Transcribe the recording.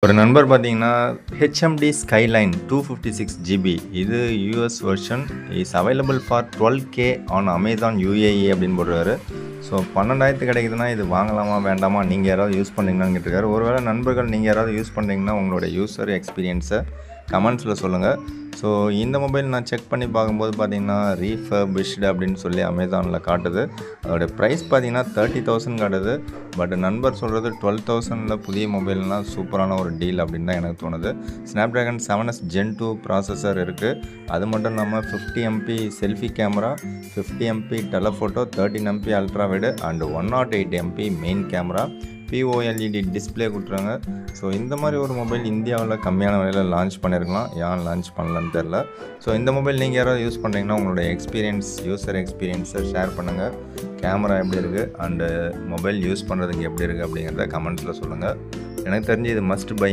ஒரு நண்பர் பார்த்தீங்கன்னா, ஹெச்எம்டி ஸ்கைலைன் 256 ஜிபி இது US version is available for 12K on Amazon UAE அப்படின்னு போடுறாரு. ஸோ 12,000 கிடைக்குதுன்னா இது வாங்கலாமா வேண்டாமா, நீங்கள் யாராவது யூஸ் பண்ணுறீங்களான்னு கேட்டிருக்காரு. ஒருவேளை நண்பர்கள் நீங்கள் யாராவது யூஸ் பண்ணுறீங்கன்னா உங்களோட யூஸர் எக்ஸ்பீரியன்ஸை கமெண்ட்ஸில் சொல்லுங்கள். ஸோ இந்த மொபைல் நான் செக் பண்ணி பார்க்கும்போது பார்த்தீங்கன்னா ரீஃபர்பிஷ்டு அப்படின்னு சொல்லி அமேசானில் காட்டுது. அதோடய ப்ரைஸ் பார்த்தீங்கன்னா 30,000 காட்டுது. பட் நண்பர் சொல்கிறது 12,000ல் புதிய மொபைல்னால் சூப்பரான ஒரு டீல் அப்படின்னு தான் எனக்கு தோணுது. ஸ்னாப்ட்ராகன் 7S Gen 2 ப்ராசஸர் இருக்குது. அது மட்டும் இல்லாமல் 50 MP selfie camera, 50 MP telephoto, 13 MP ultra wide and 108 MP main camera, POLED display கொடுத்துறாங்க. ஸோ இந்த மாதிரி ஒரு மொபைல் இந்தியாவில் கம்மியான விலையில் லான்ச் பண்ணியிருக்கலாம். ஏன் லான்ச் பண்ணலன்னு தெரில. ஸோ இந்த மொபைல் நீங்கள் யாராவது யூஸ் பண்ணுறீங்கன்னா உங்களோட யூஸர் எக்ஸ்பீரியன்ஸை ஷேர் பண்ணுங்கள். கேமரா எப்படி இருக்குது அண்டு மொபைல் யூஸ் பண்ணுறதுக்கு எப்படி இருக்குது அப்படிங்கிறத கமெண்ட்ஸில் சொல்லுங்கள். எனக்கு தெரிஞ்சு இது மஸ்ட் பை